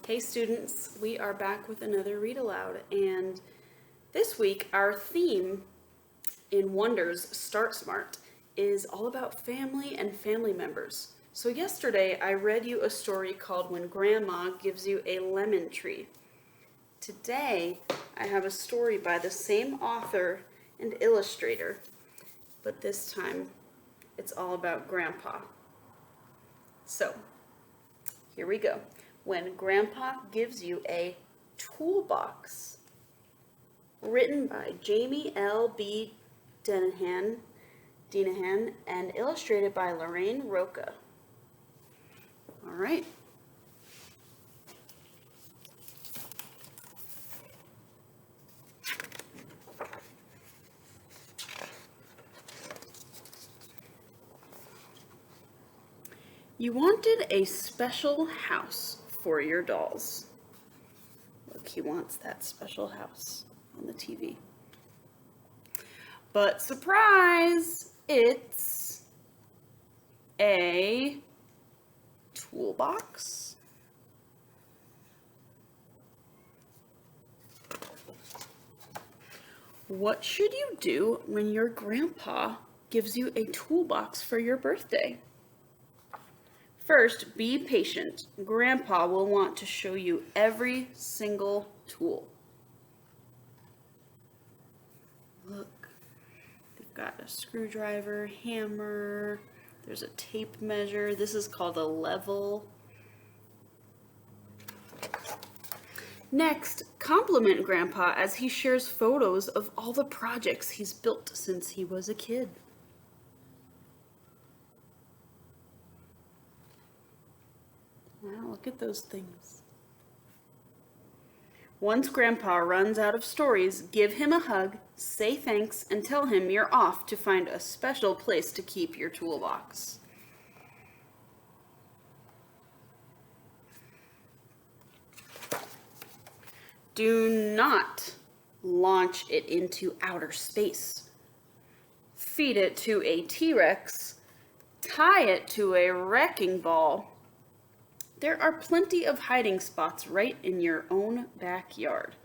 Hey students, we are back with another Read Aloud, and this week our theme in Wonders Start Smart is all about family and family members. So yesterday I read you a story called When Grandma Gives You a Lemon Tree. Today I have a story by the same author and illustrator, but this time it's all about Grandpa. So here we go. When Grandpa Gives You a Toolbox. Written by Jamie L. B. Denahan and illustrated by Lorraine Roca. All right. You wanted a special house for your dolls. Look, he wants that special house on the TV. But surprise, it's a toolbox. What should you do when your grandpa gives you a toolbox for your birthday? First, be patient. Grandpa will want to show you every single tool. Look, they've got a screwdriver, hammer, there's a tape measure. This is called a level. Next, compliment Grandpa as he shares photos of all the projects he's built since he was a kid. Wow, look at those things. Once Grandpa runs out of stories, give him a hug, say thanks, and tell him you're off to find a special place to keep your toolbox. Do not launch it into outer space. Feed it to a T-Rex, tie it to a wrecking ball. There are plenty of hiding spots right in your own backyard.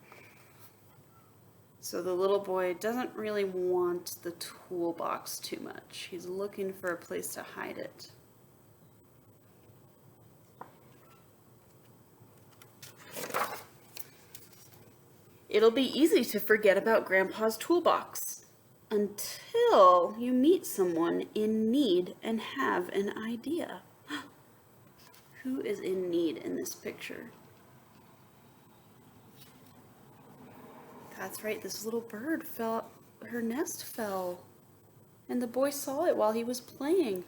So the little boy doesn't really want the toolbox too much. He's looking for a place to hide it. It'll be easy to forget about Grandpa's toolbox until you meet someone in need and have an idea. Who is in need in this picture? That's right, this little bird fell, her nest fell, and the boy saw it while he was playing.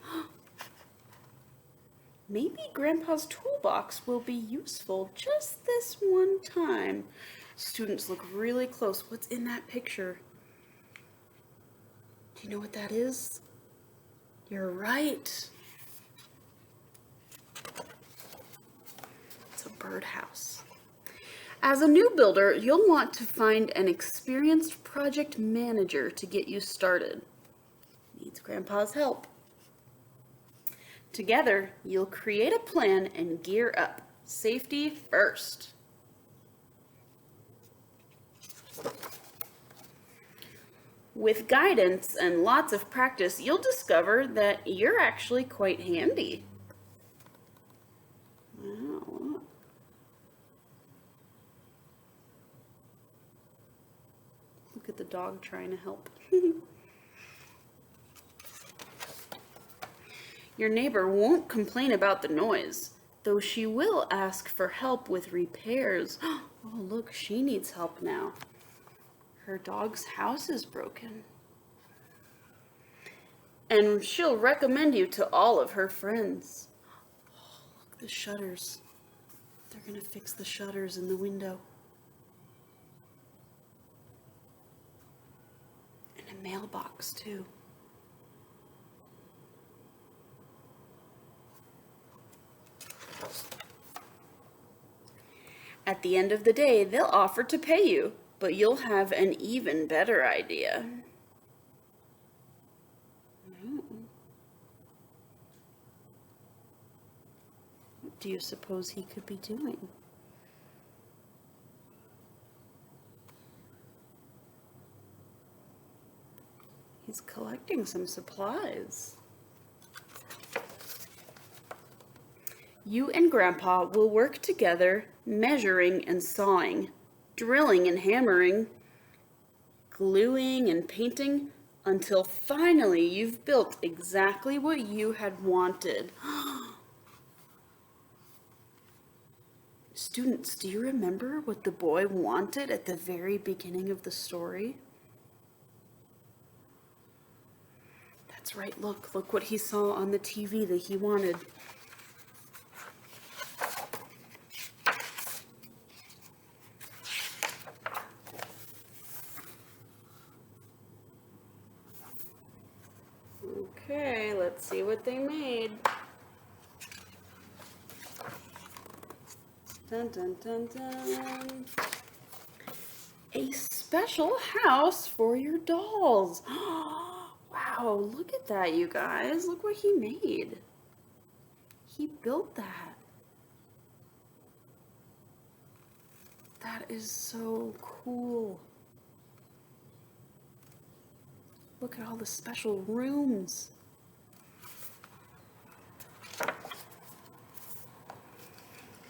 Maybe Grandpa's toolbox will be useful just this one time. Students, look really close. What's in that picture? Do you know what that is? You're right. Birdhouse. As a new builder, you'll want to find an experienced project manager to get you started. Needs Grandpa's help. Together, you'll create a plan and gear up. Safety first. With guidance and lots of practice, you'll discover that you're actually quite handy. Wow. Look at the dog trying to help. Your neighbor won't complain about the noise, though she will ask for help with repairs. Oh, look, she needs help now. Her dog's house is broken. And she'll recommend you to all of her friends. Oh, look, the shutters. They're gonna fix the shutters in the window. And a mailbox, too. At the end of the day, they'll offer to pay you, but you'll have an even better idea. What do you suppose he could be doing? He's collecting some supplies. You and Grandpa will work together, measuring and sawing, drilling and hammering, gluing and painting, until finally you've built exactly what you had wanted. Students, do you remember what the boy wanted at the very beginning of the story? That's right, look what he saw on the TV that he wanted. Okay, let's see what they made. Dun dun dun dun. A special house for your dolls. Wow, look at that, you guys. Look what he made. He built that. That is so cool. Look at all the special rooms.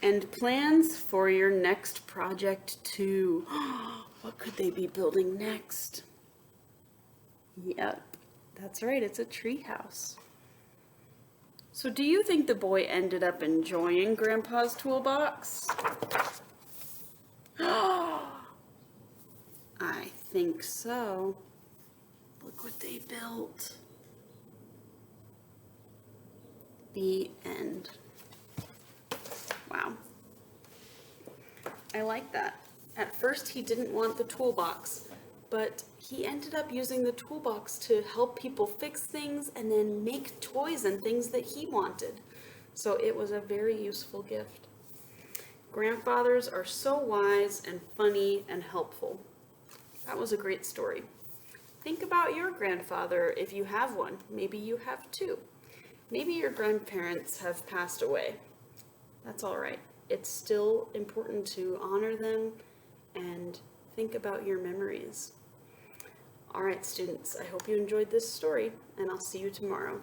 And plans for your next project too. What could they be building next? Yep, that's right, it's a tree house. So do you think the boy ended up enjoying Grandpa's toolbox? I think so. Look what they built. The end. Wow. I like that. At first he didn't want the toolbox, but he ended up using the toolbox to help people fix things and then make toys and things that he wanted. So it was a very useful gift. Grandfathers are so wise and funny and helpful. That was a great story. Think about your grandfather if you have one. Maybe you have two. Maybe your grandparents have passed away. That's all right. It's still important to honor them and think about your memories. All right, students, I hope you enjoyed this story, and I'll see you tomorrow.